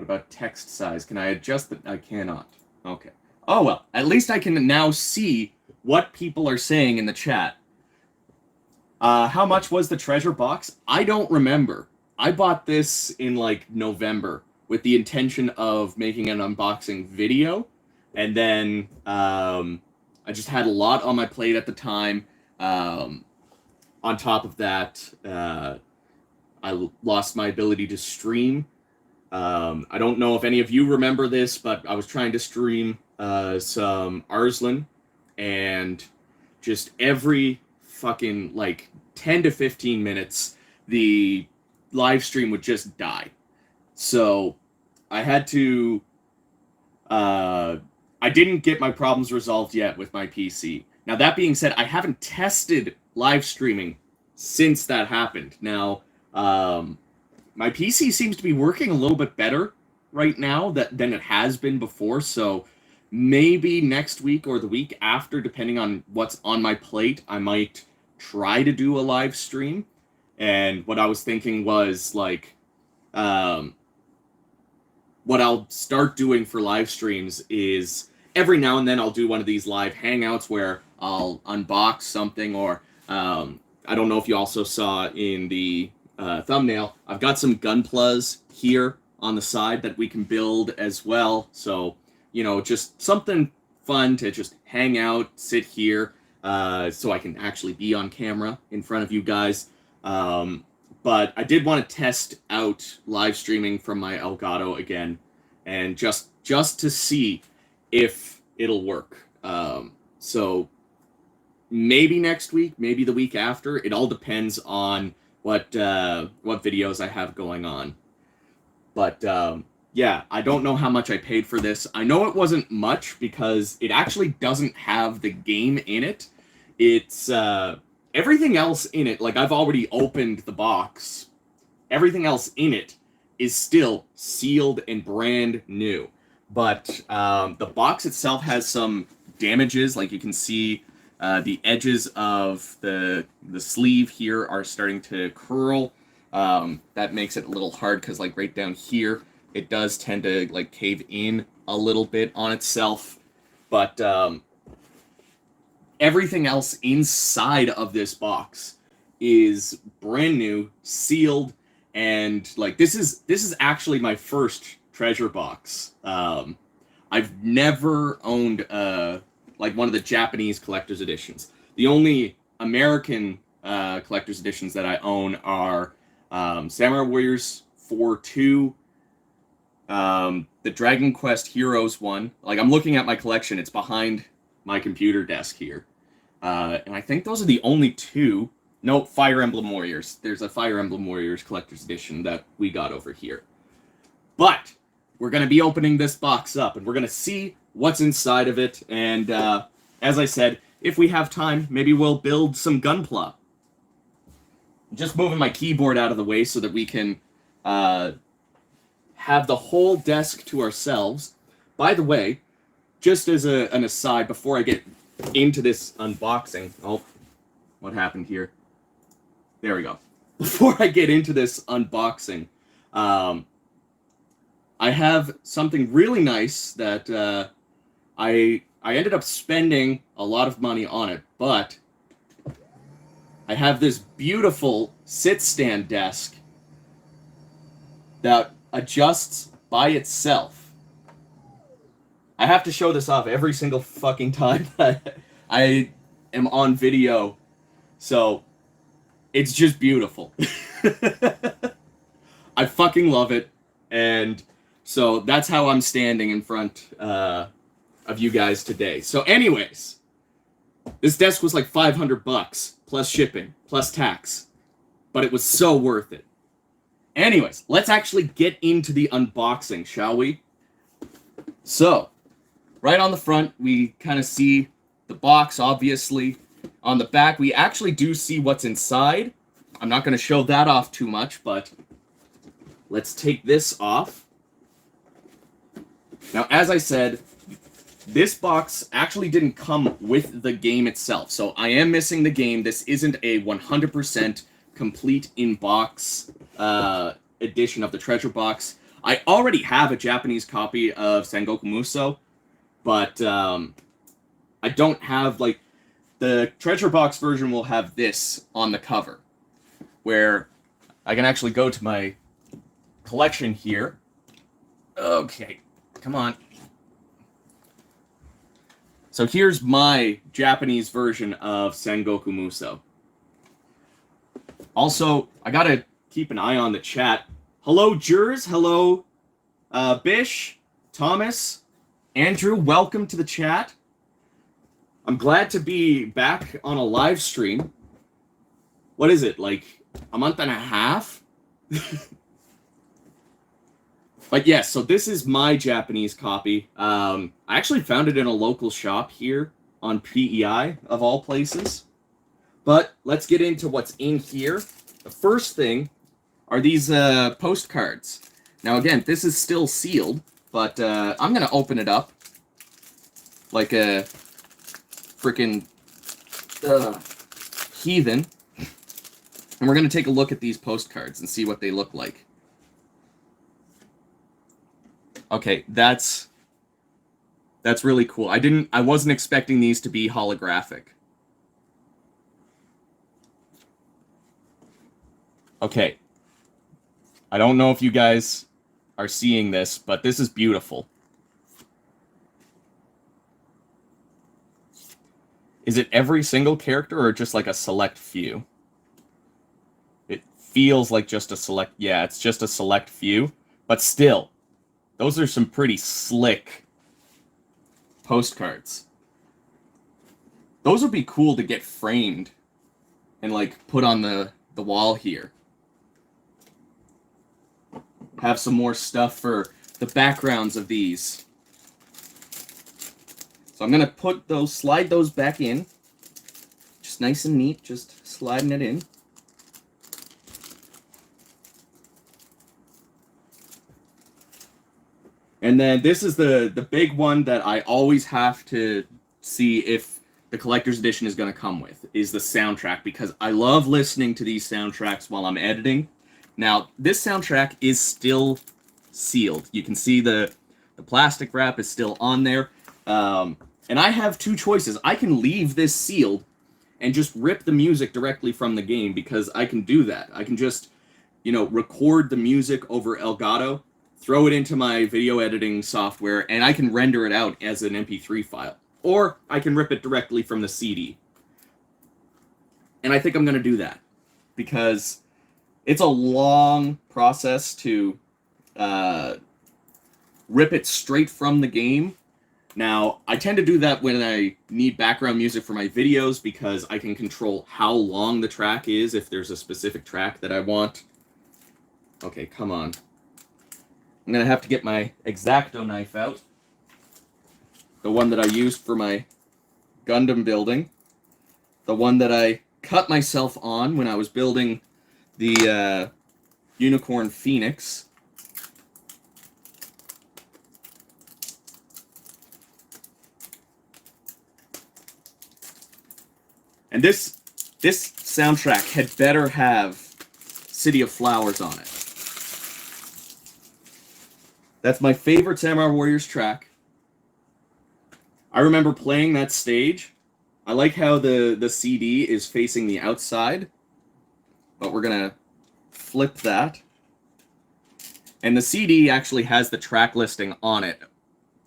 about text size? Can I adjust it? I cannot. Okay. Oh, well. At least I can now see what people are saying in the chat. How much was the treasure box? I don't remember. I bought this in, like, November with the intention of making an unboxing video. And then, I just had a lot on my plate at the time. On top of that, I lost my ability to stream. I don't know if any of you remember this, but I was trying to stream some Arslan, and just every fucking, like, 10 to 15 minutes, the live stream would just die. So I had to... I didn't get my problems resolved yet with my PC. Now, that being said, I haven't tested live streaming since that happened. Now, my PC seems to be working a little bit better right now than it has been before, so maybe next week or the week after, depending on what's on my plate, I might try to do a live stream. And what I was thinking was, like, what I'll start doing for live streams is every now and then I'll do one of these live hangouts where I'll unbox something, or I don't know if you also saw in the thumbnail, I've got some gunplas here on the side that we can build as well. So, you know, just something fun to just hang out, sit here, so I can actually be on camera in front of you guys. But I did want to test out live streaming from my Elgato again, and just to see if it'll work. So maybe next week, maybe the week after. It all depends on what videos I have going on. But yeah, I don't know how much I paid for this. I know it wasn't much because it actually doesn't have the game in it. It's everything else in it, like, I've already opened the box. Everything else in it is still sealed and brand new. But the box itself has some damages. Like, you can see the edges of the sleeve here are starting to curl. That makes it a little hard because, like, right down here, it does tend to, like, cave in a little bit on itself. But everything else inside of this box is brand new, sealed, and, like, this is actually my first treasure box. I've never owned like one of the Japanese collector's editions. The only American collector's editions that I own are Samurai Warriors 4-2, the Dragon Quest Heroes one. Like, I'm looking at my collection, it's behind my computer desk here. And I think those are the only two. No, Fire Emblem Warriors. There's a Fire Emblem Warriors collector's edition that we got over here. But we're going to be opening this box up, and we're going to see what's inside of it. And as I said, if we have time, maybe we'll build some gunpla. Just moving my keyboard out of the way so that we can have the whole desk to ourselves. By the way, just as an aside, before I get into this unboxing... Oh, what happened here? There we go. Before I get into this unboxing, I have something really nice that I ended up spending a lot of money on it, but I have this beautiful sit-stand desk that adjusts by itself. I have to show this off every single fucking time that I am on video, so it's just beautiful. I fucking love it, and so that's how I'm standing in front of you guys today. So anyways, this desk was like $500 plus shipping, plus tax, but it was so worth it. Anyways, let's actually get into the unboxing, shall we? So, right on the front, we kind of see the box, obviously. On the back, we actually do see what's inside. I'm not going to show that off too much, but let's take this off. Now, as I said, this box actually didn't come with the game itself, so I am missing the game. This isn't a 100% complete in-box edition of the treasure box. I already have a Japanese copy of Sengoku Musou, but I don't have, like, the treasure box version will have this on the cover, where I can actually go to my collection here. Okay, come on. So here's my Japanese version of Sengoku Musou. Also, I gotta keep an eye on the chat. Hello, Jers. Hello, Bish, Thomas, Andrew. Welcome to the chat. I'm glad to be back on a live stream. What is it, like a month and a half? But yes, so this is my Japanese copy. I actually found it in a local shop here on PEI, of all places. But let's get into what's in here. The first thing are these postcards. Now again, this is still sealed, but I'm going to open it up like a freaking heathen. And we're going to take a look at these postcards and see what they look like. Okay, that's really cool. I wasn't expecting these to be holographic. Okay. I don't know if you guys are seeing this, but this is beautiful. Is it every single character or just like a select few? It feels like just a select... Yeah, it's just a select few. But still, those are some pretty slick postcards. Those would be cool to get framed and, like, put on the wall here. Have some more stuff for the backgrounds of these. So I'm going to slide those back in. Just nice and neat, just sliding it in. And then this is the big one that I always have to see if the collector's edition is going to come with, is the soundtrack, because I love listening to these soundtracks while I'm editing. Now, this soundtrack is still sealed. You can see the plastic wrap is still on there. And I have two choices. I can leave this sealed and just rip the music directly from the game, because I can do that. I can just, record the music over Elgato, throw it into my video editing software, and I can render it out as an MP3 file. Or I can rip it directly from the CD. And I think I'm going to do that, because it's a long process to rip it straight from the game. Now, I tend to do that when I need background music for my videos, because I can control how long the track is if there's a specific track that I want. Okay, come on. I'm going to have to get my X-Acto knife out. The one that I used for my Gundam building. The one that I cut myself on when I was building the Unicorn Phoenix. And this soundtrack had better have City of Flowers on it. That's my favorite Samurai Warriors track. I remember playing that stage. I like how the CD is facing the outside, but we're going to flip that. And the CD actually has the track listing on it.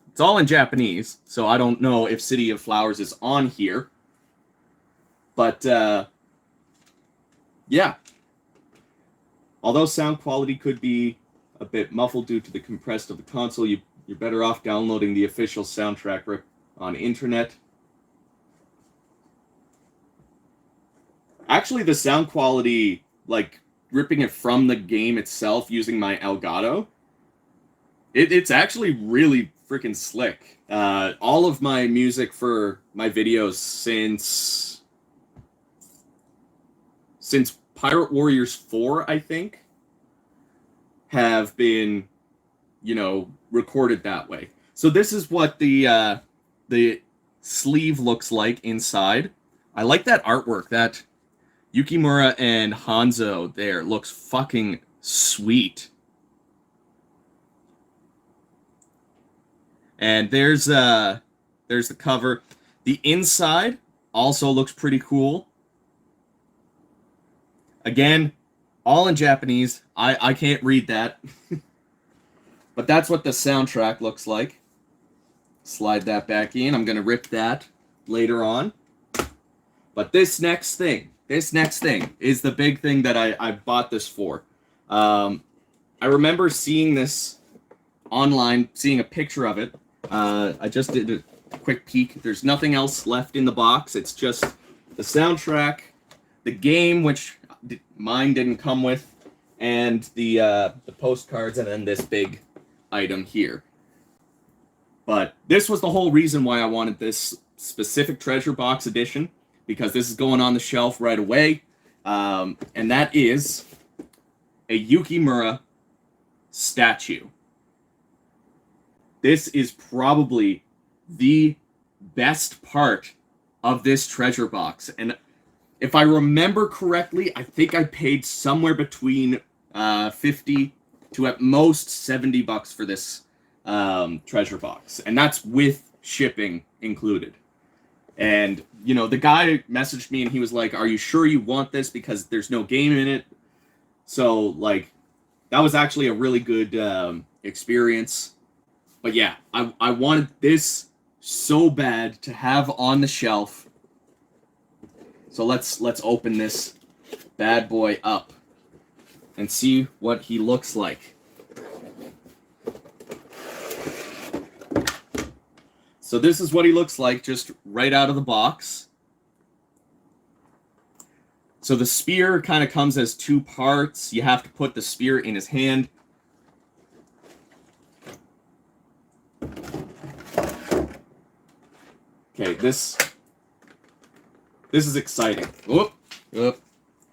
It's all in Japanese, so I don't know if City of Flowers is on here. But, yeah. Although sound quality could be a bit muffled due to the compressed of the console, you're better off downloading the official soundtrack on internet. Actually, the sound quality, like, ripping it from the game itself using my Elgato, it's actually really freaking slick. All of my music for my videos since Pirate Warriors 4, I think, have been, recorded that way. So this is what the sleeve looks like inside. I like that artwork. That Yukimura and Hanzo there looks fucking sweet. And there's the cover. The inside also looks pretty cool. Again, all in Japanese. I can't read that. But that's what the soundtrack looks like. Slide that back in. I'm going to rip that later on. But this next thing is the big thing that I bought this for. I remember seeing this online, seeing a picture of it. I just did a quick peek. There's nothing else left in the box. It's just the soundtrack, the game, which mine didn't come with, and the postcards, and then this big item here. But this was the whole reason why I wanted this specific treasure box edition, because this is going on the shelf right away, and that is a Yukimura statue. This is probably the best part of this treasure box, and if I remember correctly, I think I paid somewhere between 50 to at most $70 for this treasure box, and that's with shipping included. And, you know, the guy messaged me and he was like, are you sure you want this? Because there's no game in it. So, like, that was actually a really good experience. But yeah, I wanted this so bad to have on the shelf. So let's open this bad boy up and see what he looks like. So this is what he looks like just right out of the box. So the spear kind of comes as two parts. You have to put the spear in his hand. Okay, this is exciting. Whoop, whoop.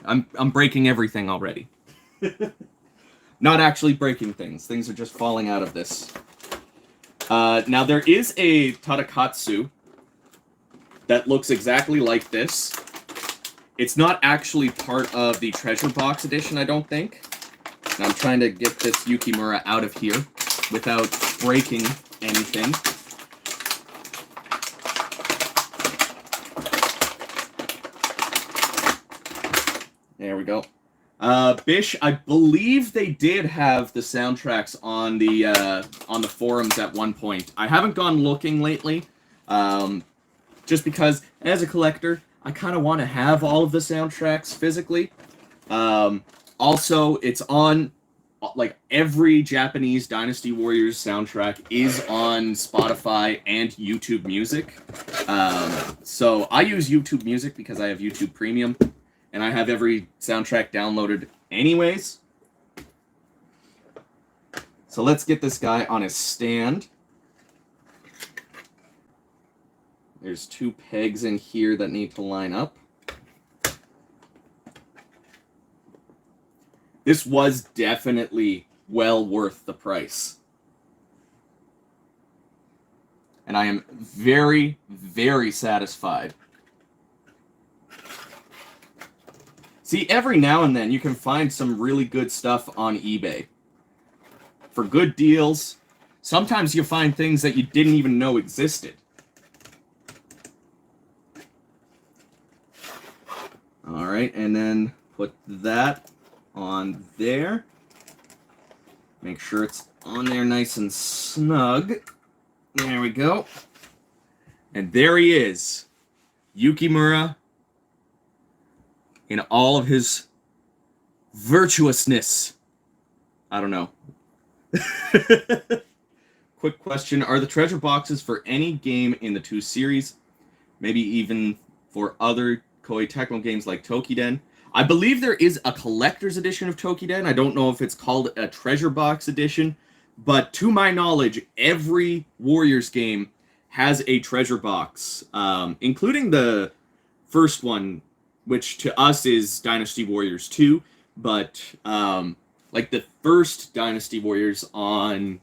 I'm breaking everything already. Not actually breaking things. Things are just falling out of this. Now, there is a Tadakatsu that looks exactly like this. It's not actually part of the treasure box edition, I don't think. And I'm trying to get this Yukimura out of here without breaking anything. There we go. Bish, I believe they did have the soundtracks on the forums at one point. I haven't gone looking lately, just because as a collector, I kind of want to have all of the soundtracks physically. Also, it's on, like, every Japanese Dynasty Warriors soundtrack is on Spotify and YouTube Music. So I use YouTube Music because I have YouTube Premium. And I have every soundtrack downloaded anyways. So let's get this guy on his stand. There's two pegs in here that need to line up. This was definitely well worth the price. And I am very, very satisfied. See, every now and then you can find some really good stuff on eBay. For good deals. Sometimes you find things that you didn't even know existed. Alright, and then put that on there. Make sure it's on there nice and snug. There we go. And there he is. Yukimura. In all of his virtuousness. I don't know. Quick question. Are the treasure boxes for any game in the 2 series? Maybe even for other Koei Tecmo games like Tokiden? I believe there is a collector's edition of Tokiden. I don't know if it's called a treasure box edition. But to my knowledge, every Warriors game has a treasure box. Including the first one, which to us is Dynasty Warriors 2, but like the first Dynasty Warriors on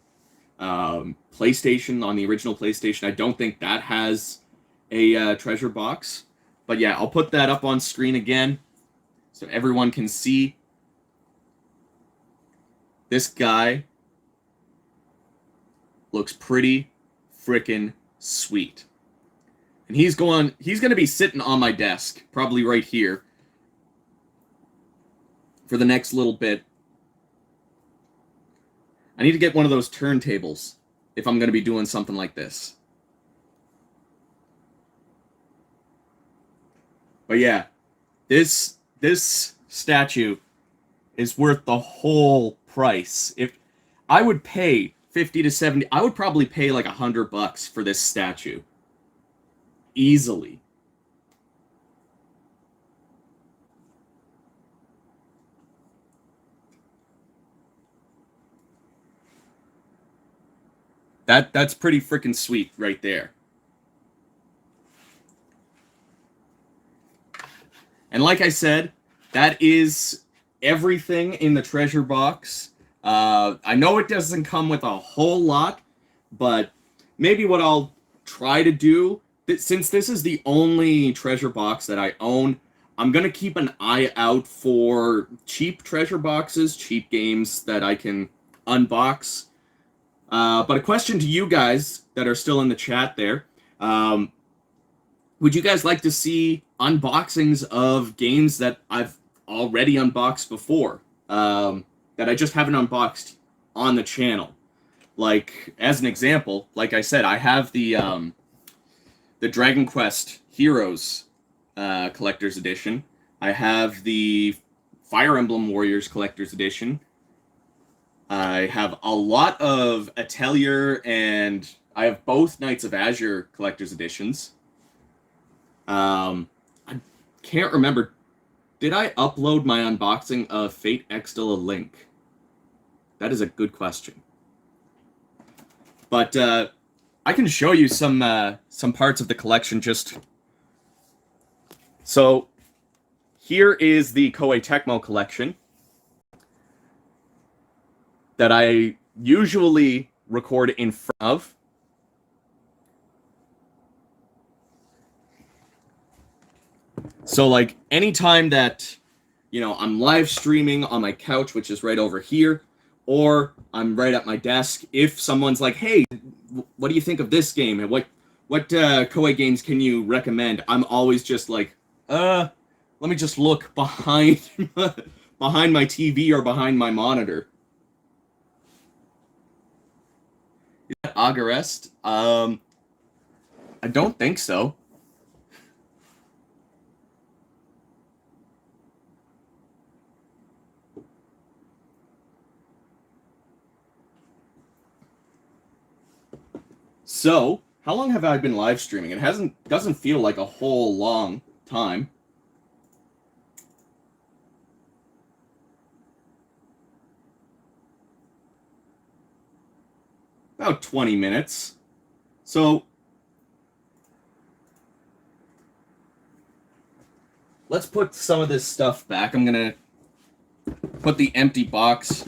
PlayStation, on the original PlayStation, I don't think that has a treasure box. But yeah, I'll put that up on screen again so everyone can see. This guy looks pretty freaking sweet. And he's going to be sitting on my desk, probably right here, for the next little bit. I need to get one of those turntables if I'm going to be doing something like this. But yeah, this statue is worth the whole price. If I would pay 50 to 70, I would probably pay like $100 for this statue. Easily. That's pretty freaking sweet right there. And like I said, that is everything in the treasure box. I know it doesn't come with a whole lot, but maybe what I'll try to do, since this is the only treasure box that I own, I'm going to keep an eye out for cheap treasure boxes, cheap games that I can unbox. But a question to you guys that are still in the chat there. Would you guys like to see unboxings of games that I've already unboxed before? That I just haven't unboxed on the channel? Like, as an example, like I said, I have the Dragon Quest Heroes Collector's Edition. I have the Fire Emblem Warriors Collector's Edition. I have a lot of Atelier, and I have both Knights of Azure Collector's Editions. I can't remember. Did I upload my unboxing of Fate Extella Link? That is a good question. But I can show you some parts of the collection. Just so here is the Koei Tecmo collection that I usually record in front of. So, like, anytime that, you know, I'm live streaming on my couch, which is right over here, or I'm right at my desk, if someone's like, hey, what do you think of this game? And what Koei games can you recommend? I'm always just like, let me just look behind behind my TV or behind my monitor. Is that Agarest? I don't think so. So, how long have I been live streaming? It doesn't feel like a whole long time. About 20 minutes. So, let's put some of this stuff back. I'm going to put the empty box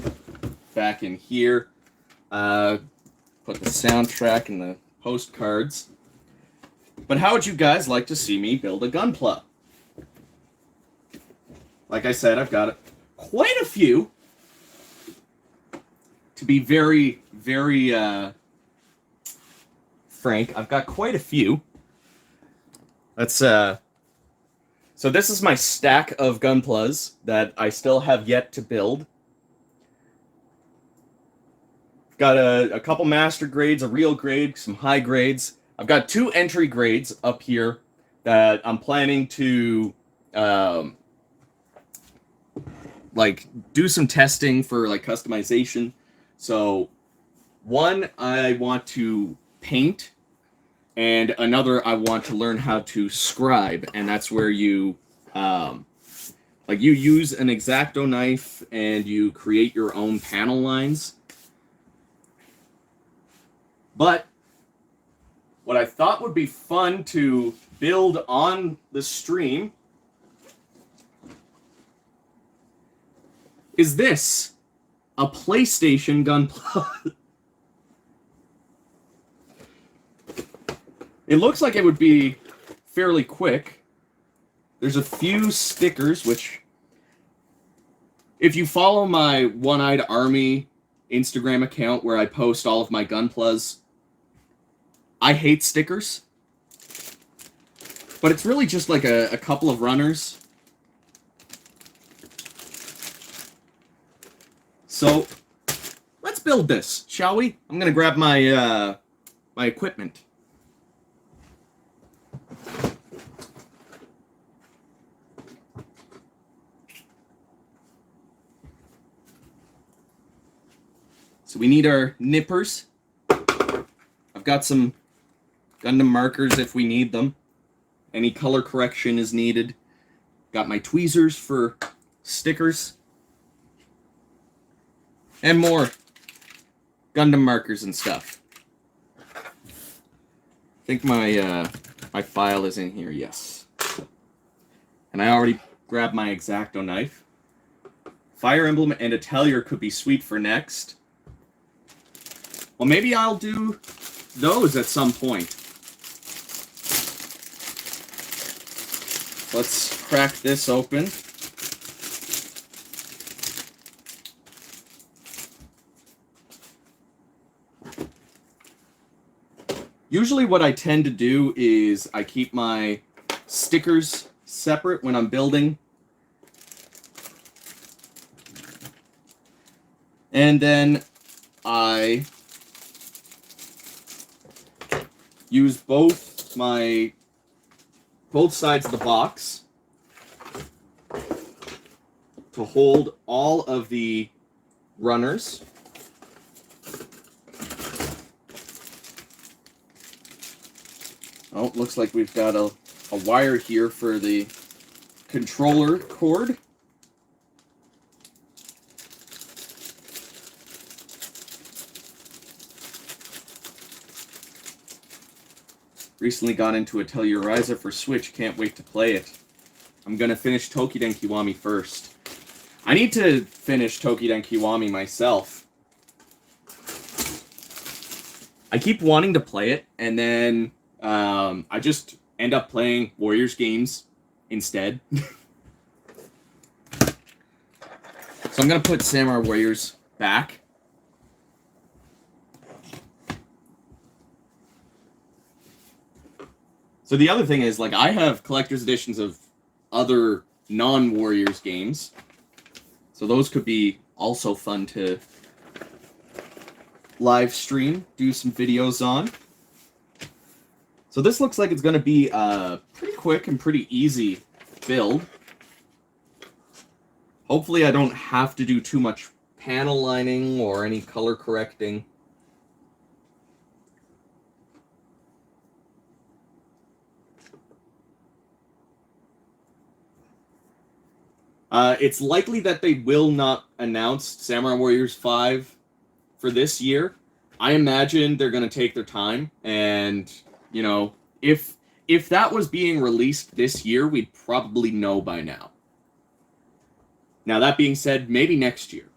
back in here. Put the soundtrack and the postcards. But how would you guys like to see me build a Gunpla? Like I said, I've got quite a few. To be very, very frank, I've got quite a few. Let's so this is my stack of Gunplas that I still have yet to build. Got a couple master grades, a real grade, some high grades. I've got 2 entry grades up here that I'm planning to like do some testing for like customization. So one I want to paint, and another I want to learn how to scribe, and that's where you like you use an X-Acto knife and you create your own panel lines. But what I thought would be fun to build on the stream is this, a PlayStation Gunpla. It looks like it would be fairly quick. There's a few stickers, which, if you follow my One-Eyed Army Instagram account where I post all of my Gunplas, I hate stickers. But it's really just like a couple of runners. So, let's build this, shall we? I'm gonna grab my my equipment. So we need our nippers. I've got some Gundam markers if we need them. Any color correction is needed. Got my tweezers for stickers. And more Gundam markers and stuff. I think my my file is in here, yes. And I already grabbed my X-Acto knife. Fire Emblem and Atelier could be sweet for next. Well, maybe I'll do those at some point. Let's crack this open. Usually what I tend to do is I keep my stickers separate when I'm building. And then I use both sides of the box to hold all of the runners. Oh, looks like we've got a wire here for the controller cord. Recently got into Atelier Ryza for Switch. Can't wait to play it. I'm going to finish Tokiden Kiwami first. I need to finish Tokiden Kiwami myself. I keep wanting to play it, and then I just end up playing Warriors games instead. So I'm going to put Samurai Warriors back. So the other thing is, like, I have collector's editions of other non-Warriors games. So those could be also fun to live stream, do some videos on. So this looks like it's going to be a pretty quick and pretty easy build. Hopefully I don't have to do too much panel lining or any color correcting. It's likely that they will not announce Samurai Warriors 5 for this year. I imagine they're going to take their time, and, you know, if that was being released this year, we'd probably know by now. Now, that being said, maybe next year.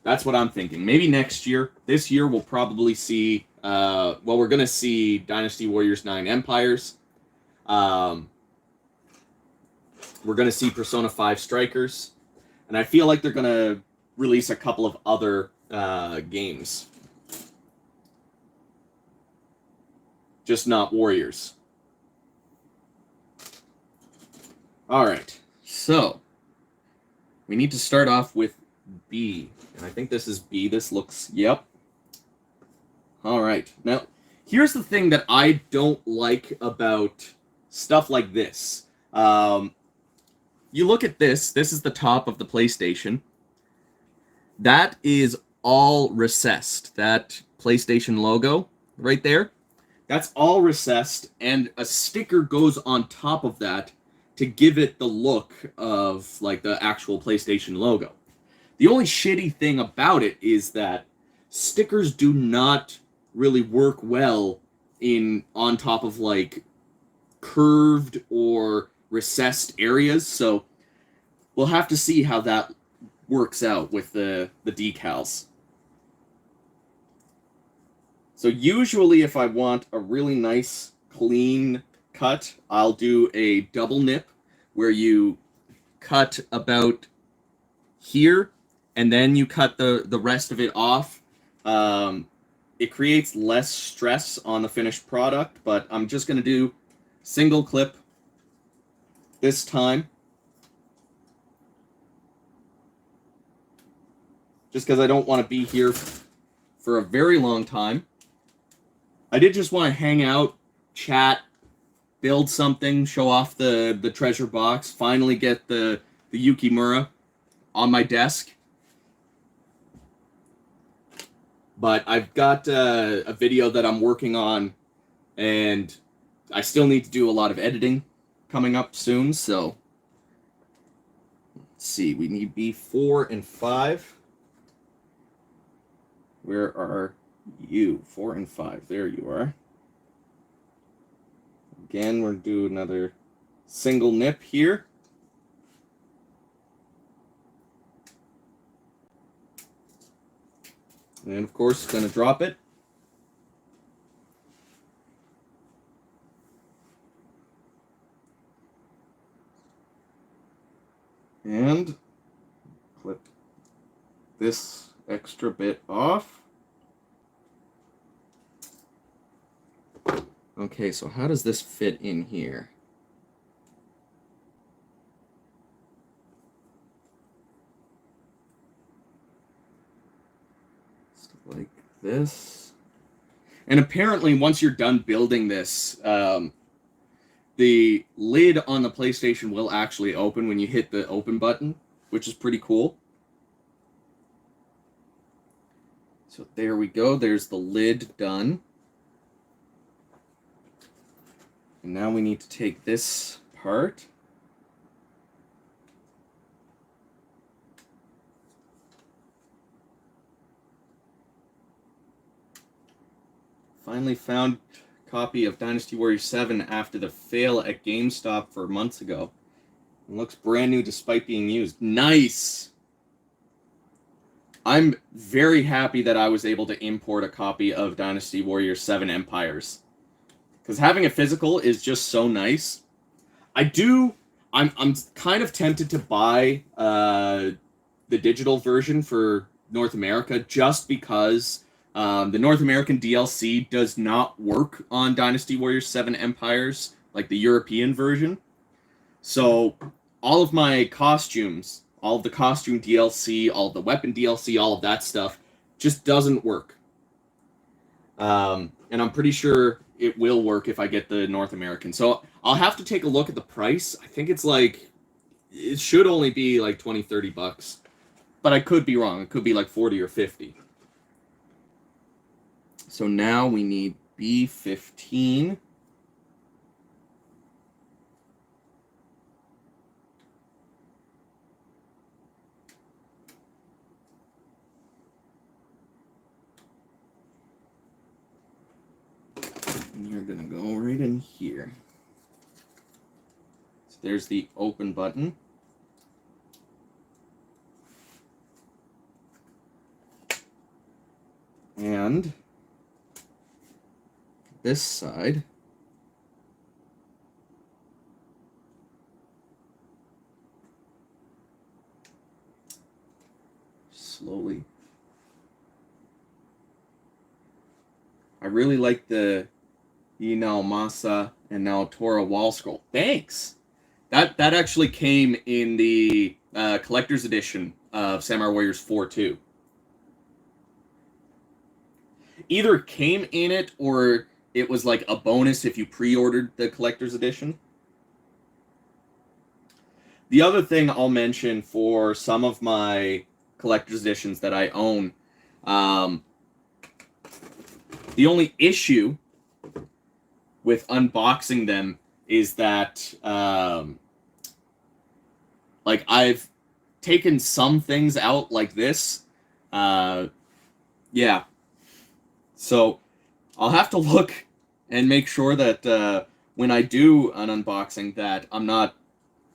That's what I'm thinking. Maybe next year. This year we'll probably see, well, we're going to see Dynasty Warriors 9 Empires. We're going to see Persona 5 Strikers. And I feel like they're going to release a couple of other games. Just not Warriors. Alright, so we need to start off with B. And I think this is B. This looks, yep. Alright, now, here's the thing that I don't like about stuff like this. You look at this. This is the top of the PlayStation. That is all recessed. That PlayStation logo right there, that's all recessed, and a sticker goes on top of that to give it the look of, like, the actual PlayStation logo. The only shitty thing about it is that stickers do not really work well on top of, like, curved or recessed areas, so we'll have to see how that works out with the decals. So usually if I want a really nice, clean cut, I'll do a double nip, where you cut about here, and then you cut the rest of it off it creates less stress on the finished product, but I'm just going to do single clip this time. Just because I don't want to be here for a very long time. I did just want to hang out, chat, build something, show off the treasure box, finally get the Yukimura on my desk. But I've got a video that I'm working on, and I still need to do a lot of editing coming up soon, so let's see, we need B4 and 5. Where are you? 4 and 5, there you are. Again, we're going to do another single nip here. And of course, going to drop it. And clip this extra bit off. Okay, so how does this fit in here? Like this. And apparently once you're done building this, the lid on the PlayStation will actually open when you hit the open button, which is pretty cool. So there we go, there's the lid done. And now we need to take this part. Finally found a copy of Dynasty Warriors 7 after the fail at GameStop for months ago. It looks brand new despite being used. Nice! I'm very happy that I was able to import a copy of Dynasty Warriors 7 Empires. Because having a physical is just so nice. I'm kind of tempted to buy the digital version for North America just because the North American DLC does not work on Dynasty Warriors 7 Empires, like the European version. So all of my costumes, all of the costume DLC, all of the weapon DLC, all of that stuff just doesn't work. And I'm pretty sure it will work if I get the North American. So I'll have to take a look at the price. I think it's like, it should only be like 20, 30 bucks. But I could be wrong. It could be like 40 or 50. So now we need B15. And you're going to go right in here. So there's the open button. And this side slowly. I really like the Masa and now Tora wall scroll. Thanks. That actually came in the collector's edition of Samurai Warriors 4 too. Either came in it or it was like a bonus if you pre-ordered the collector's edition. The other thing I'll mention for some of my collector's editions that I own, the only issue with unboxing them is that, like, I've taken some things out like this. Yeah. So I'll have to look and make sure that when I do an unboxing that I'm not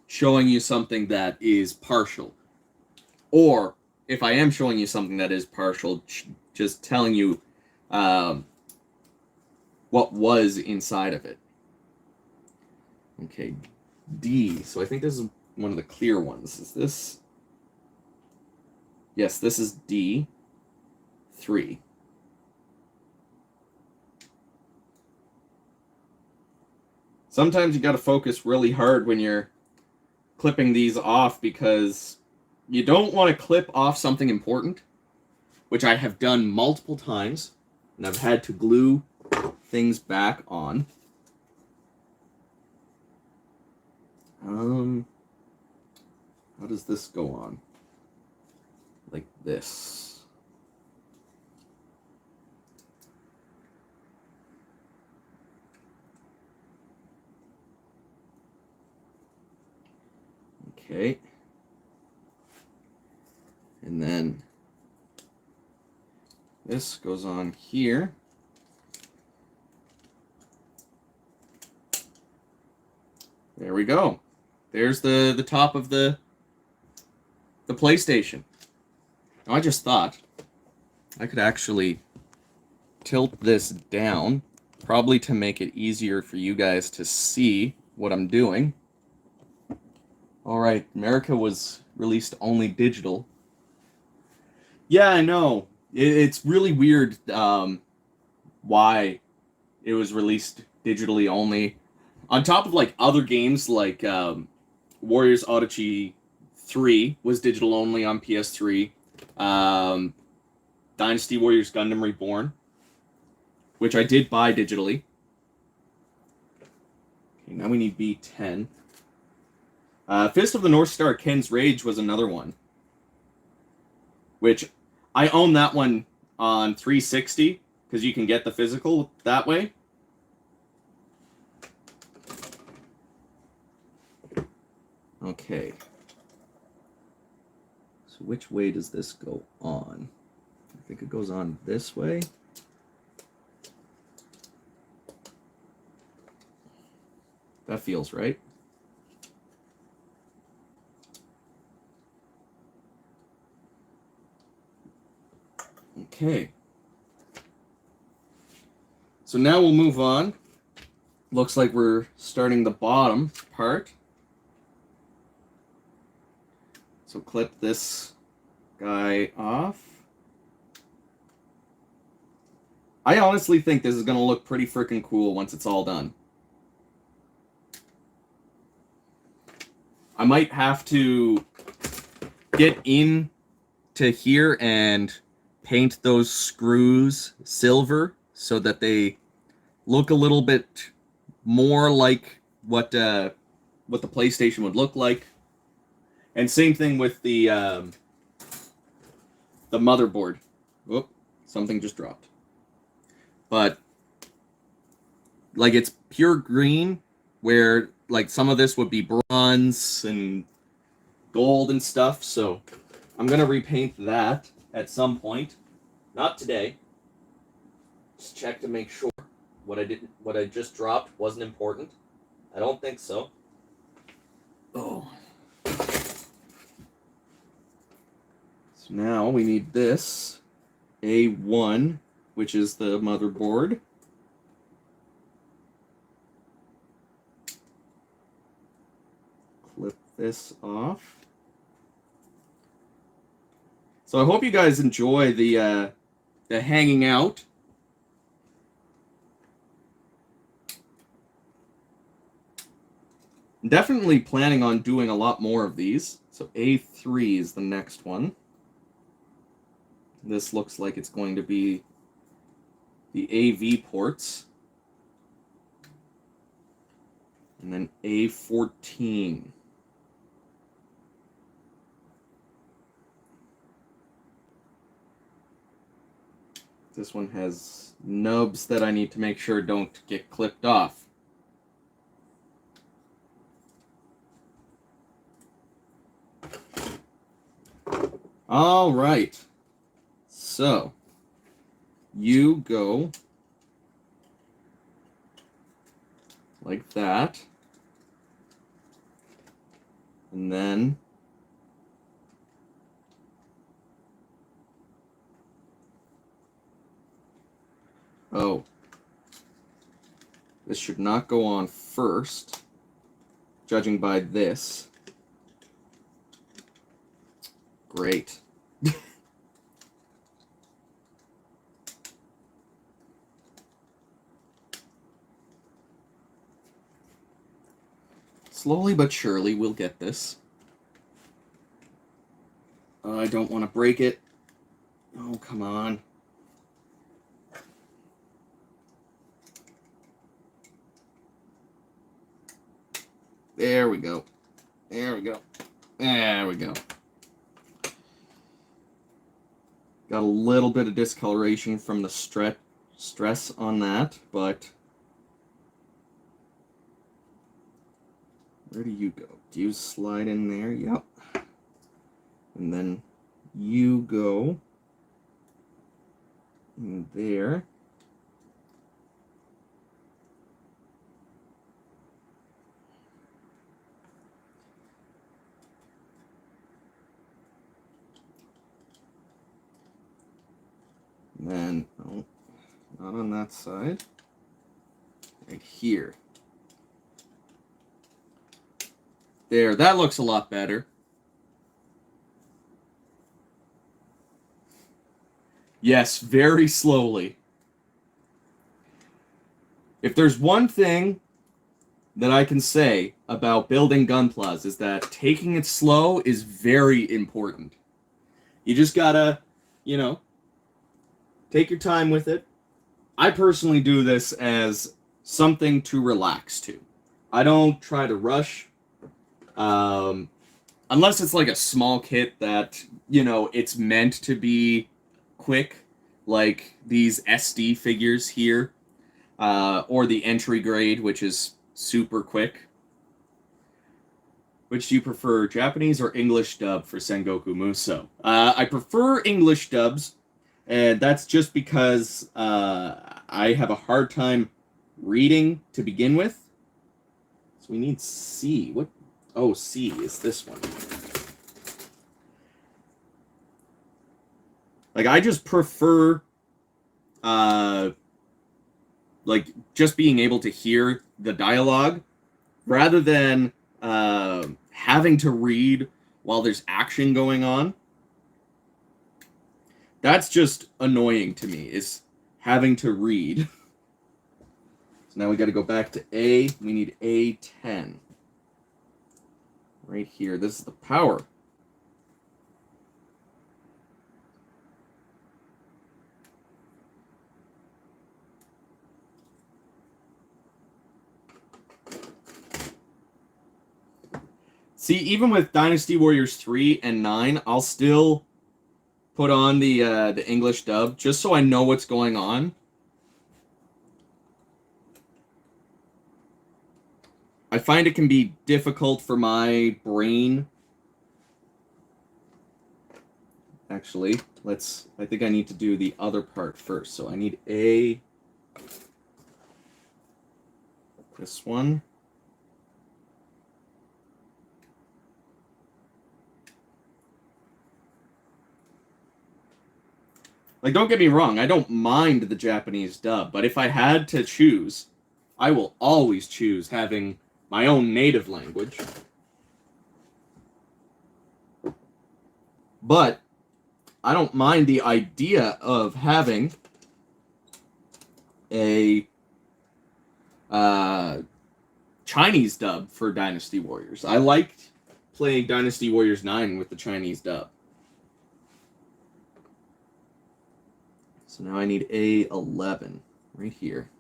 showing you something that is partial. Or if I am showing you something that is partial, just telling you what was inside of it. Okay, D. So I think this is one of the clear ones. Is this? Yes, this is D3. Sometimes you got to focus really hard when you're clipping these off because you don't want to clip off something important, which I have done multiple times, and I've had to glue things back on. How does this go on? Like this. Okay. And then this goes on here. There we go. There's the top of the PlayStation. Now, I just thought I could actually tilt this down, probably to make it easier for you guys to see what I'm doing. Alright, America was released only digital. Yeah, I know. It's really weird why it was released digitally only. On top of like other games like Warriors Odyssey 3 was digital only on PS3. Dynasty Warriors Gundam Reborn, which I did buy digitally. Okay, now we need B10. Fist of the North Star Ken's Rage was another one, which I own that one on 360 because you can get the physical that way. Okay. So which way does this go on? I think it goes on this way. That feels right. Okay. So now we'll move on. Looks like we're starting the bottom part. So clip this guy off. I honestly think this is going to look pretty freaking cool once it's all done. I might have to get in to here and paint those screws silver so that they look a little bit more like what the PlayStation would look like. And same thing with the motherboard. Whoop, something just dropped. But like it's pure green, where like some of this would be bronze and gold and stuff. So I'm gonna repaint that at some point. Not today. Just check to make sure what I just dropped wasn't important. I don't think so. Oh. So now we need this A1, which is the motherboard. Clip this off. So I hope you guys enjoy the hanging out. I'm definitely planning on doing a lot more of these. So A3 is the next one. This looks like it's going to be the AV ports. And then A14. This one has nubs that I need to make sure don't get clipped off. All right. So, you go like that. And then this should not go on first, judging by this. Great. Slowly but surely, we'll get this. I don't want to break it. Oh, come on. There we go. There we go. There we go. Got a little bit of discoloration from the stress on that, but... Where do you go? Do you slide in there? Yep. And then you go in there. And then, oh, not on that side. Right here. There, that looks a lot better. Yes, very slowly. If there's one thing that I can say about building Gunplas is that taking it slow is very important. You just gotta, you know, take your time with it. I personally do this as something to relax to. I don't try to rush. Unless it's like a small kit that, you know, it's meant to be quick, like these SD figures here, or the entry grade, which is super quick. Which do you prefer, Japanese or English dub for Sengoku Musou? I prefer English dubs, and that's just because I have a hard time reading to begin with. So we need C. What? Oh, C is this one. Like, I just prefer, like, just being able to hear the dialogue rather than having to read while there's action going on. That's just annoying to me, is having to read. So now we got to go back to A. We need A10. Right here. This is the power. See, even with Dynasty Warriors 3 and 9, I'll still put on the English dub just so I know what's going on. I find it can be difficult for my brain. Actually, I think I need to do the other part first. So I need this one. Like, don't get me wrong, I don't mind the Japanese dub, but if I had to choose, I will always choose having my own native language. But I don't mind the idea of having a Chinese dub for Dynasty Warriors. I liked playing Dynasty Warriors 9 with the Chinese dub. So now I need A11 right here.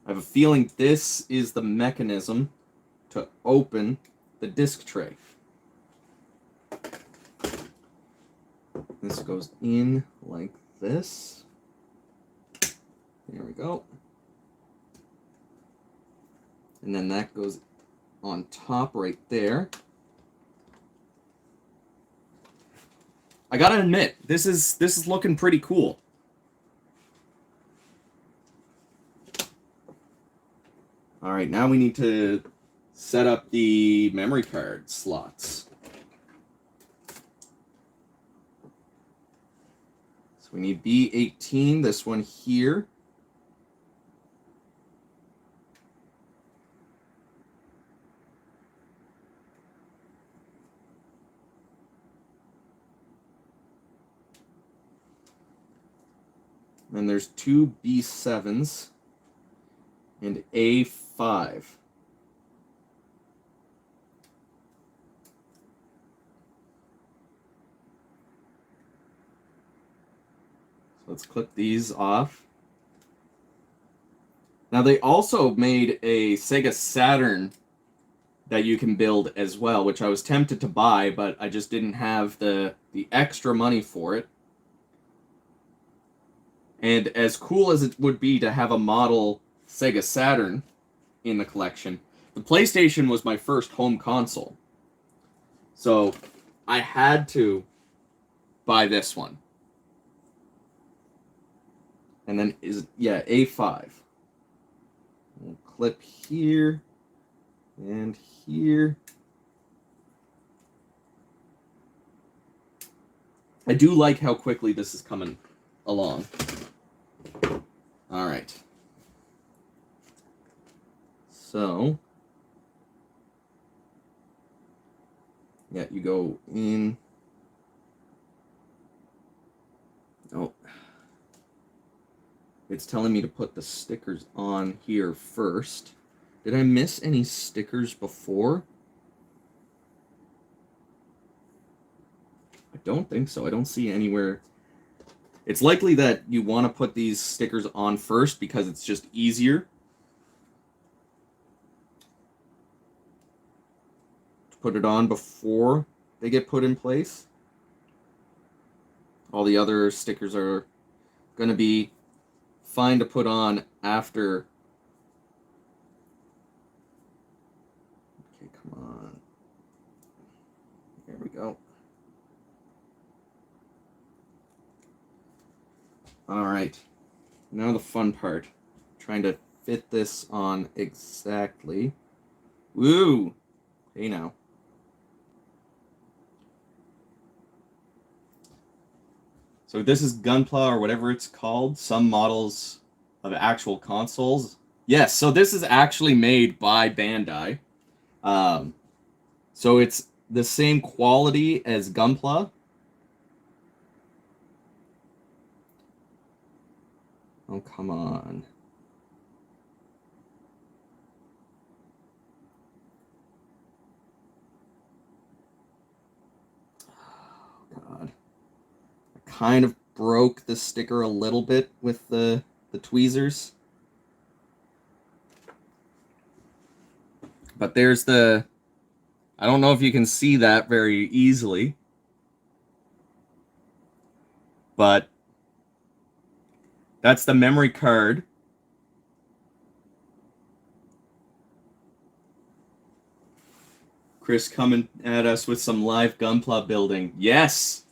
I have a feeling this is the mechanism to open the disc tray. This goes in like this. There we go. And then that goes on top right there. I gotta admit, this is looking pretty cool. All right, now we need to set up the memory card slots. So we need B18, this one here. And there's two B7s and A5. So let's clip these off. Now they also made a Sega Saturn that you can build as well, which I was tempted to buy, but I just didn't have the extra money for it. And as cool as it would be to have a model Sega Saturn in the collection, the PlayStation was my first home console. So I had to buy this one. And then A5. We'll clip here and here. I do like how quickly this is coming along. All right. So, yeah, you go in. Oh. It's telling me to put the stickers on here first. Did I miss any stickers before? I don't think so. I don't see anywhere. It's likely that you want to put these stickers on first because it's just easier to put it on before they get put in place. All the other stickers are going to be fine to put on after. Okay, come on. There we go. All right. Now the fun part. Trying to fit this on exactly. Woo! Hey now. So this is Gunpla or whatever it's called. Some models of actual consoles. Yes, so this is actually made by Bandai. So it's the same quality as Gunpla. Oh, come on. Oh, God. I kind of broke the sticker a little bit with the tweezers. But there's the... I don't know if you can see that very easily. But that's the memory card. Chris coming at us with some live Gunpla building. Yes!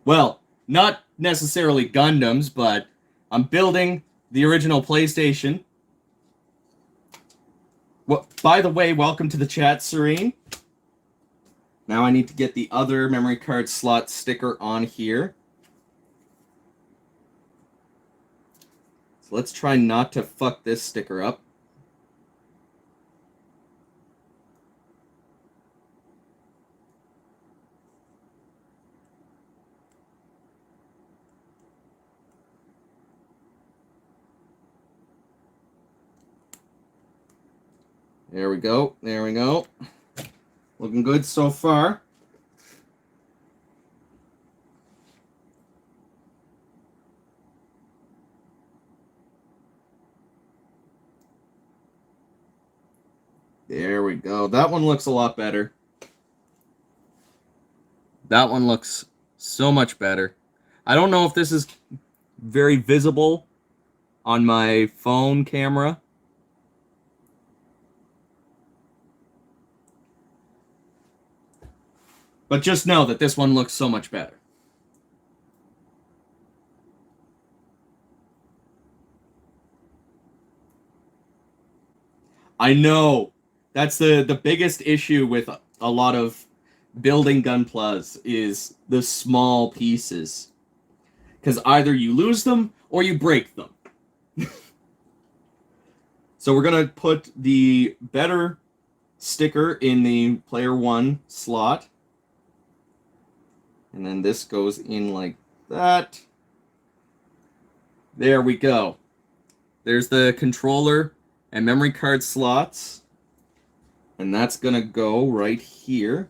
Well, not necessarily Gundams, but I'm building the original PlayStation. Well, by the way, welcome to the chat, Serene. Now I need to get the other memory card slot sticker on here. So let's try not to fuck this sticker up. There we go. There we go. Looking good so far. There we go. That one looks a lot better. That one looks so much better. I don't know if this is very visible on my phone camera. But just know that this one looks so much better. I know. That's the biggest issue with a lot of building Gunplas is the small pieces. Because either you lose them or you break them. So we're going to put the better sticker in the player 1 slot. And then this goes in like that. There we go. There's the controller and memory card slots. And that's going to go right here.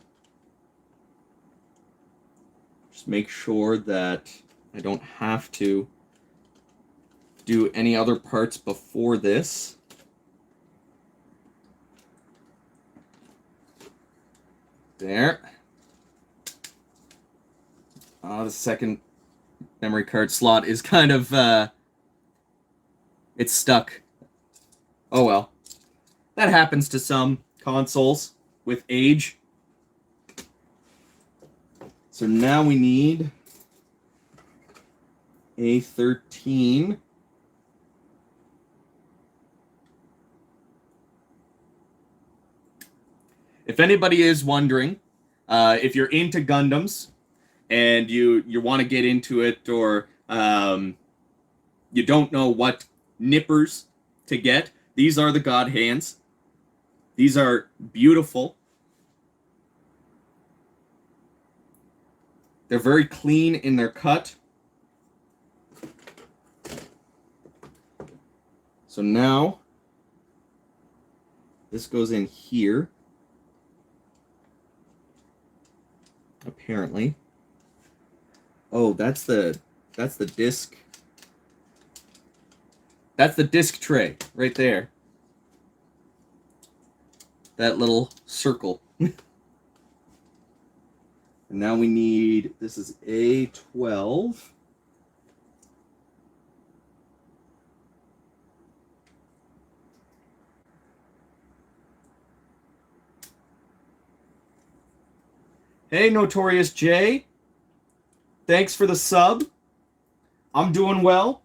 Just make sure that I don't have to do any other parts before this. There. The second memory card slot is kind of, it's stuck. Oh well. That happens to some consoles with age. So now we need A13. If anybody is wondering, if you're into Gundams and you want to get into it, or you don't know what nippers to get, these are the God Hands. These are beautiful. They're very clean in their cut. So now, this goes in here. Apparently. Oh, that's the disc. That's the disc tray right there. That little circle. And now we need, this is A12. Hey, Notorious J. Thanks for the sub. I'm doing well.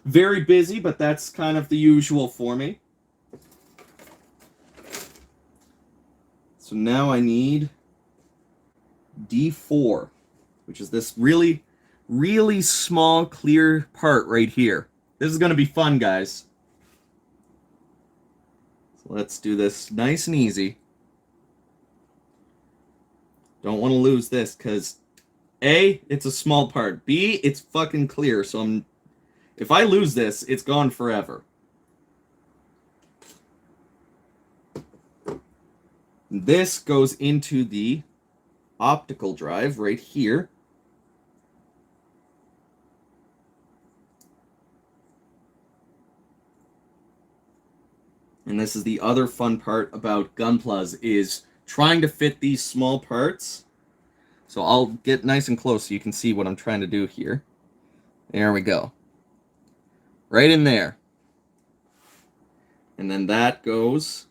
Very busy, but that's kind of the usual for me. So now I need D4, which is this really, really small, clear part right here. This is going to be fun, guys. So let's do this nice and easy. Don't want to lose this, because A, it's a small part. B, it's fucking clear, so if I lose this, it's gone forever. This goes into the optical drive right here. And this is the other fun part about Gunplas, is trying to fit these small parts. So I'll get nice and close so you can see what I'm trying to do here. There we go. Right in there. And then that goes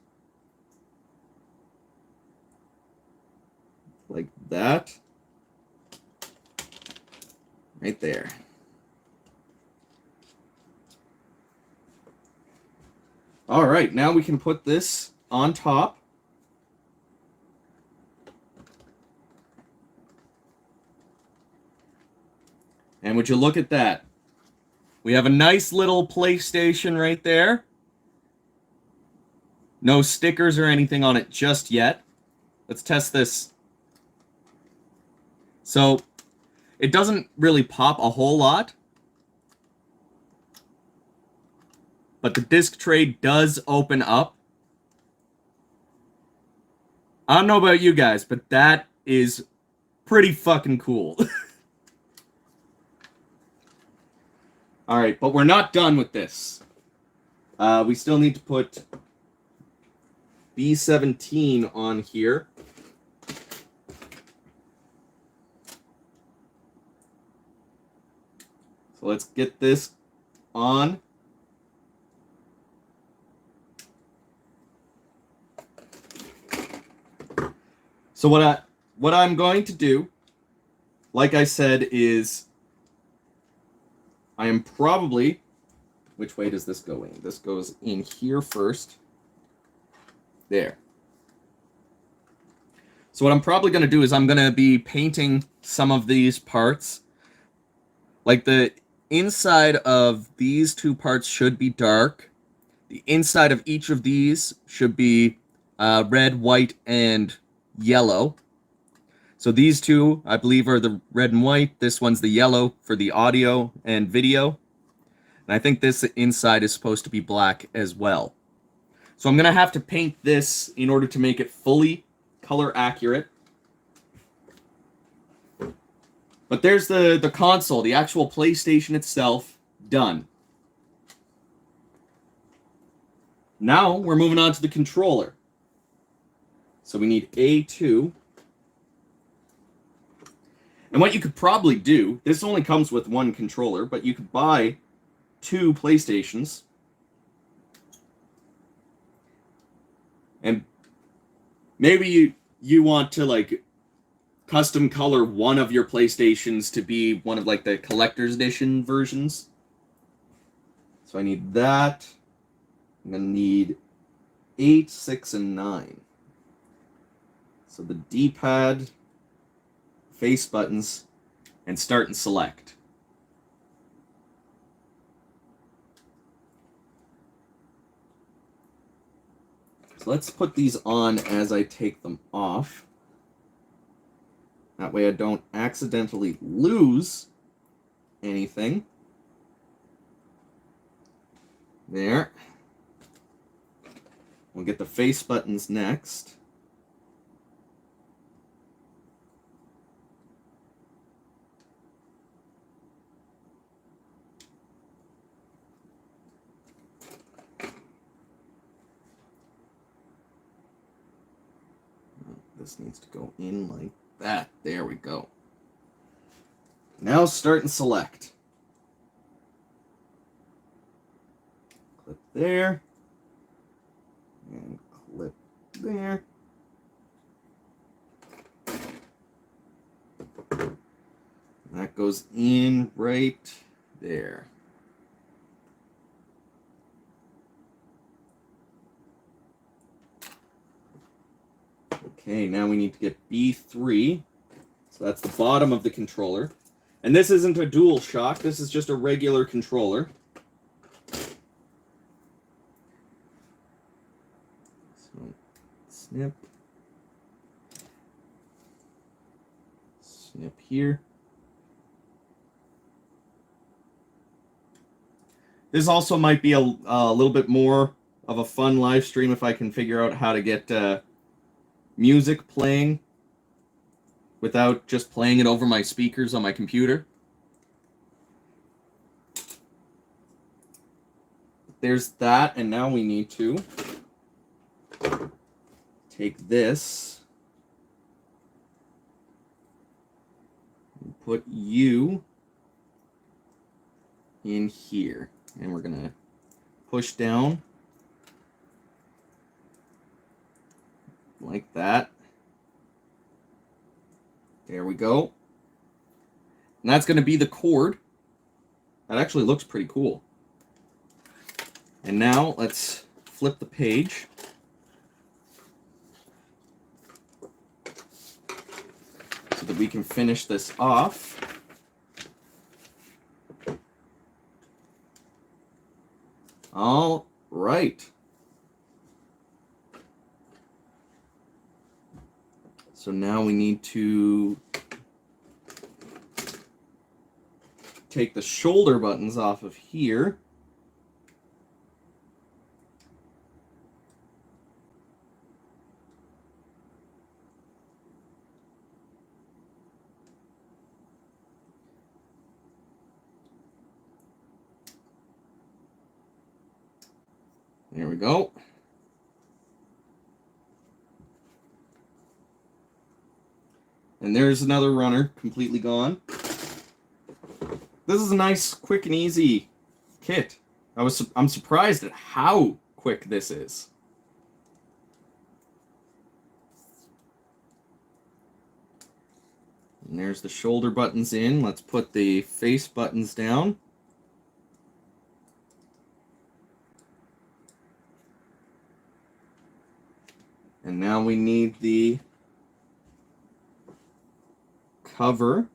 like that. Right there. All right, now we can put this on top. And would you look at that? We have a nice little PlayStation right there. No stickers or anything on it just yet. Let's test this. So, it doesn't really pop a whole lot. But the disc tray does open up. I don't know about you guys, but that is pretty fucking cool. Alright, but we're not done with this. We still need to put B17 on here. So let's get this on. So what I'm going to do, like I said, is I am probably, which way does this go in? This goes in here first. There. So what I'm probably going to do is I'm going to be painting some of these parts. Like the inside of these two parts should be dark. The inside of each of these should be red, white, and yellow. So these two, I believe, are the red and white. This one's the yellow for the audio and video. And I think this inside is supposed to be black as well. So I'm going to have to paint this in order to make it fully color accurate. But there's the console, the actual PlayStation itself, done. Now we're moving on to the controller. So we need A2. And what you could probably do, this only comes with one controller, but you could buy 2 PlayStations. And maybe you want to, like, custom color one of your PlayStations to be one of, like, the collector's edition versions. So I need that. I'm going to need 8, 6, and 9. So the D-pad, face buttons, and start and select. So let's put these on as I take them off. That way I don't accidentally lose anything. There. We'll get the face buttons next. This needs to go in like that. There we go. Now start and select. Clip there. And clip there. And that goes in right there. Okay, now we need to get B3. So that's the bottom of the controller. And this isn't a dual shock, this is just a regular controller. So, snip. Snip here. This also might be a little bit more of a fun live stream if I can figure out how to get music playing without just playing it over my speakers on my computer. There's that, and now we need to take this and put you in here, and we're gonna push down like that. There we go. And that's going to be the cord. That actually looks pretty cool. And now let's flip the page. So that we can finish this off. All right. So now we need to take the shoulder buttons off of here. There we go. And there's another runner, completely gone. This is a nice, quick and easy kit. I'm surprised at how quick this is. And there's the shoulder buttons in. Let's put the face buttons down. And now we need the cover.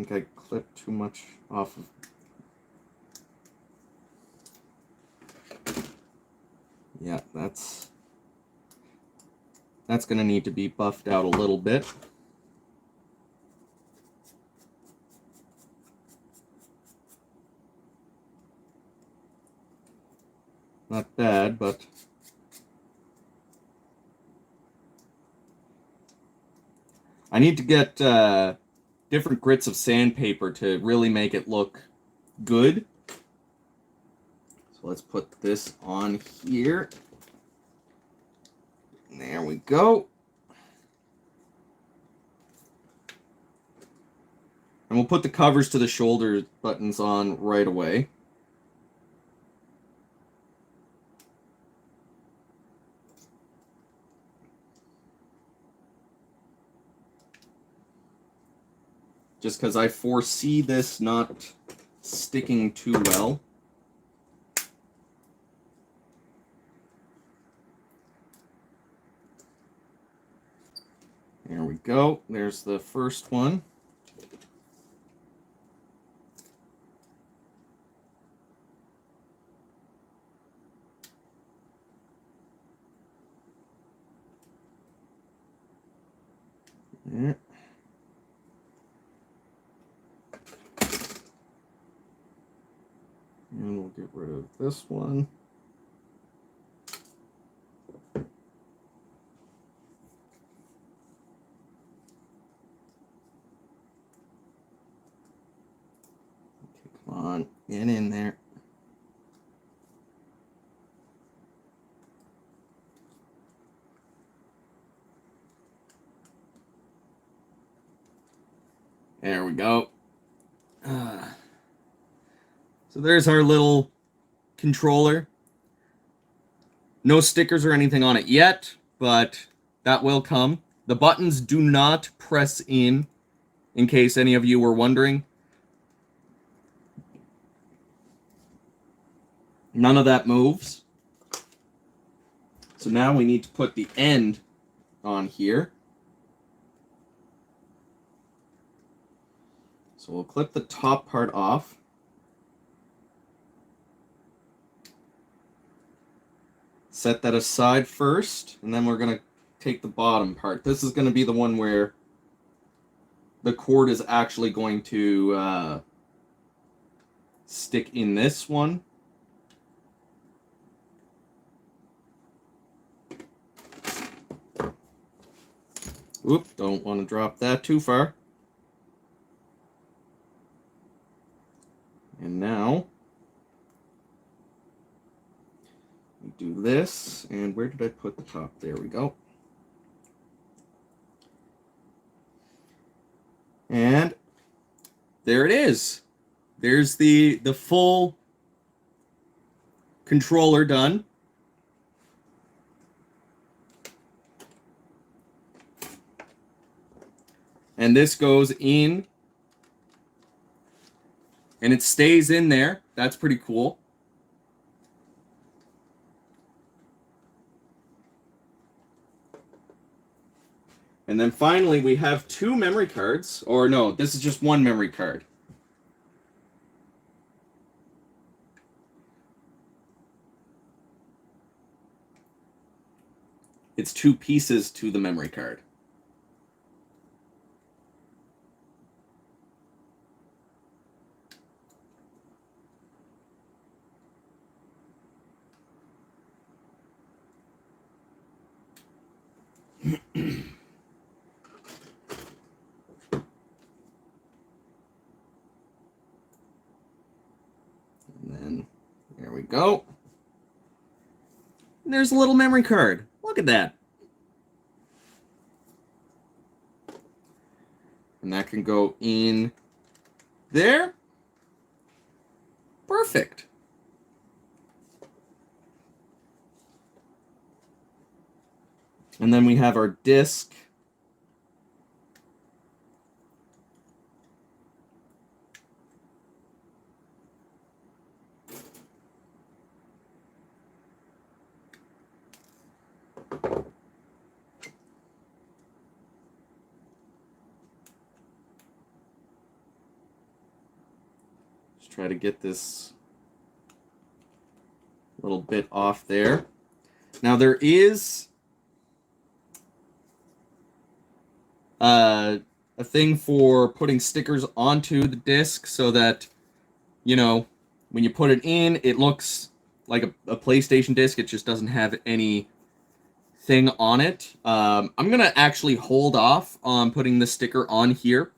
think I clipped too much off of. Yeah, that's going to need to be buffed out a little bit. Not bad, but I need to get different grits of sandpaper to really make it look good. So let's put this on here. There we go. And we'll put the covers to the shoulder buttons on right away. Just because I foresee this not sticking too well. There we go. There's the first one. Yeah. And we'll get rid of this one. Come on, get in there. There we go. So there's our little controller. No stickers or anything on it yet, but that will come. The buttons do not press in case any of you were wondering. None of that moves. So now we need to put the end on here. So we'll clip the top part off. Set that aside first, and then we're going to take the bottom part. This is going to be the one where the cord is actually going to stick in this one. Oop, don't want to drop that too far. And now we do this, and where did I put the top? There we go. And there it is. There's the full controller done. And this goes in, and it stays in there. That's pretty cool. And then finally, we have 2 memory cards. Or no, this is just 1 memory card. It's 2 pieces to the memory card. And then there we go. And there's a little memory card. Look at that. And that can go in there. Perfect. And then we have our disc. try to get this little bit off there. Now there is a thing for putting stickers onto the disc so that, you know, when you put it in, it looks like a PlayStation disc. It just doesn't have any thing on it. I'm going to actually hold off on putting the sticker on here,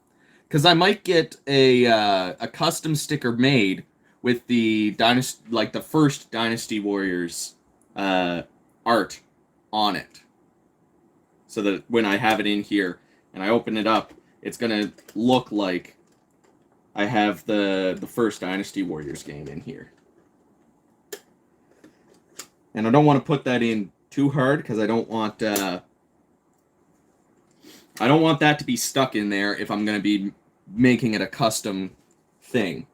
because I might get a custom sticker made with the the first Dynasty Warriors art on it, so that when I have it in here and I open it up, it's gonna look like I have the first Dynasty Warriors game in here. And I don't want to put that in too hard, because I don't want that to be stuck in there if I'm gonna be making it a custom thing.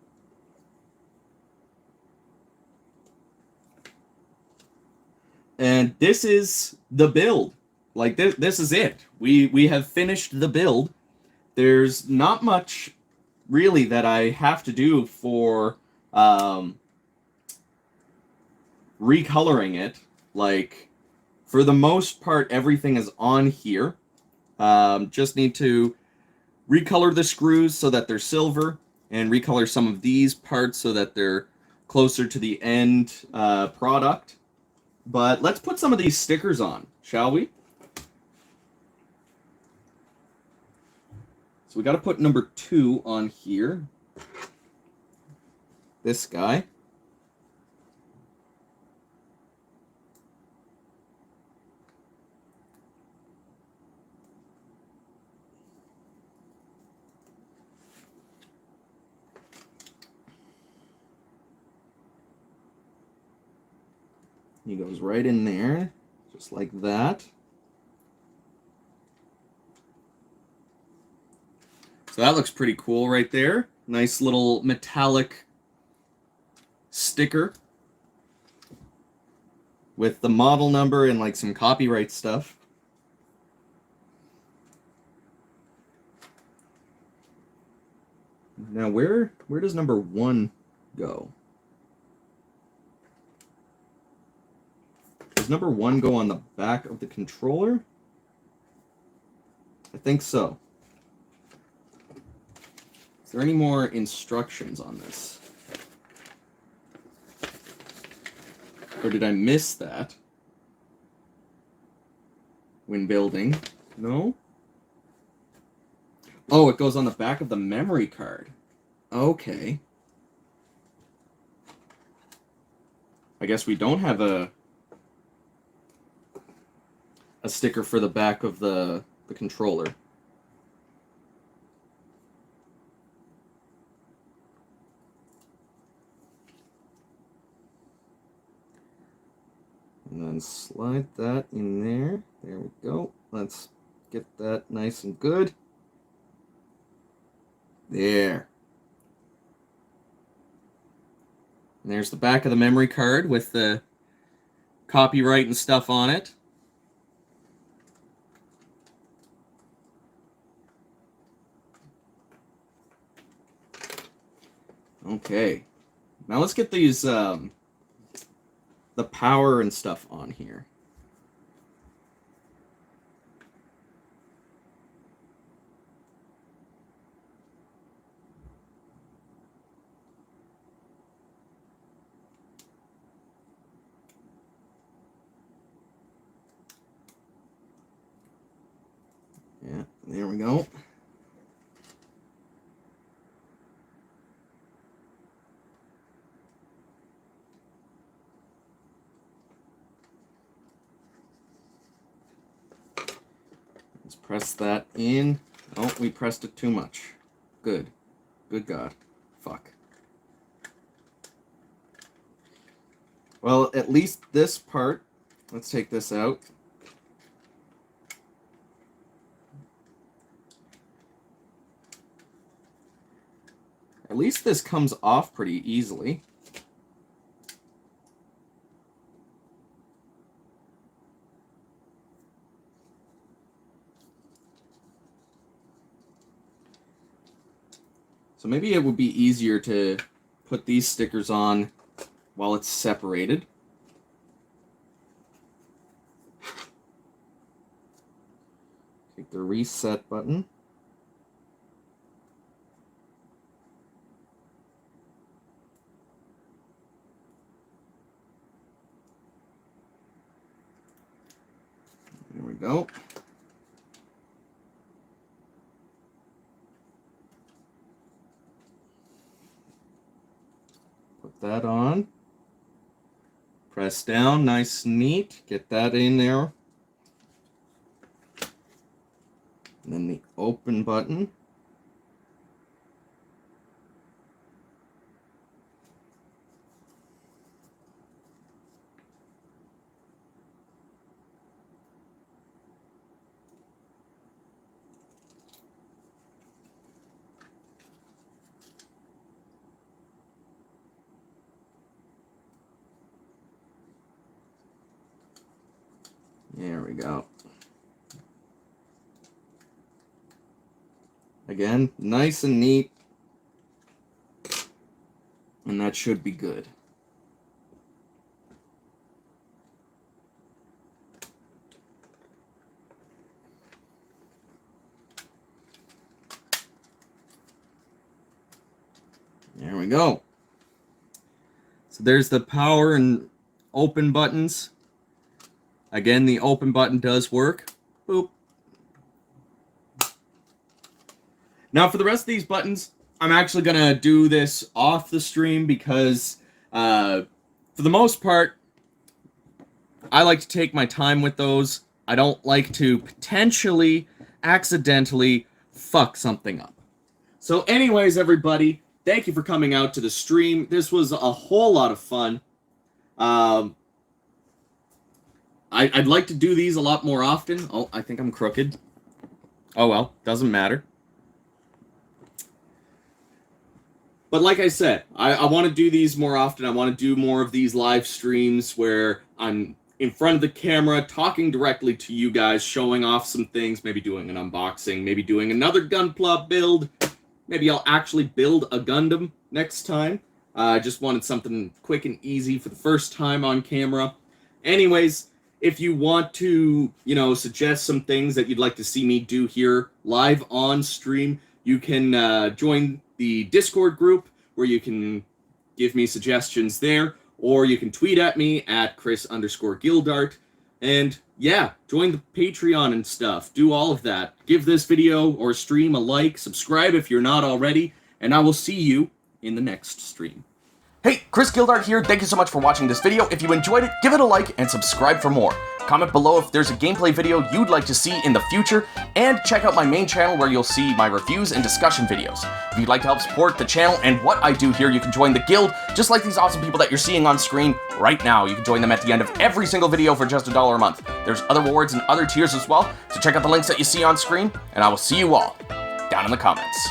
And this is the build. Like, this is it. We have finished the build. There's not much really that I have to do for recoloring it. Like, for the most part, everything is on here. Just need to recolor the screws so that they're silver, and recolor some of these parts so that they're closer to the end product. But let's put some of these stickers on, shall we? So we got to put number 2 on here. This guy. He goes right in there, just like that. So that looks pretty cool right there. Nice little metallic sticker with the model number and like some copyright stuff. Now where does number 1 go? Does number 1 go on the back of the controller? I think so. Is there any more instructions on this? Or did I miss that when building? No? Oh, it goes on the back of the memory card. Okay. I guess we don't have a sticker for the back of the controller. And then slide that in there. There we go. Let's get that nice and good. There. And there's the back of the memory card with the copyright and stuff on it. Okay, now let's get these, the power and stuff on here. Yeah, there we go. Let's press that in. Oh, we pressed it too much. Good. Good God. Fuck. Well, at least this part, let's take this out. At least this comes off pretty easily. So maybe it would be easier to put these stickers on while it's separated. Take the reset button. There we go. Put that on. Press down, nice and neat. Get that in there. And then the open button. There we go. Again, nice and neat. And that should be good. There we go. So there's the power and open buttons. Again, the open button does work. Boop. Now, for the rest of these buttons, I'm actually going to do this off the stream because, for the most part, I like to take my time with those. I don't like to potentially, accidentally fuck something up. So anyways, everybody, thank you for coming out to the stream. This was a whole lot of fun. I'd like to do these a lot more often. Oh, I think I'm crooked. Oh well, doesn't matter. But like I said, I want to do these more often. I want to do more of these live streams where I'm in front of the camera, talking directly to you guys, showing off some things, maybe doing an unboxing, maybe doing another Gunpla build. Maybe I'll actually build a Gundam next time. I just wanted something quick and easy for the first time on camera. Anyways, if you want to, suggest some things that you'd like to see me do here live on stream, you can join the Discord group where you can give me suggestions there, or you can tweet at me at Chris_Gildart. And yeah, join the Patreon and stuff. Do all of that. Give this video or stream a like, subscribe if you're not already, and I will see you in the next stream. Hey, Chris Gildart here. Thank you so much for watching this video. If you enjoyed it, give it a like and subscribe for more. Comment below if there's a gameplay video you'd like to see in the future, and check out my main channel where you'll see my reviews and discussion videos. If you'd like to help support the channel and what I do here, you can join the guild, just like these awesome people that you're seeing on screen right now. You can join them at the end of every single video for just $1 a month. There's other rewards and other tiers as well, so check out the links that you see on screen, and I will see you all down in the comments.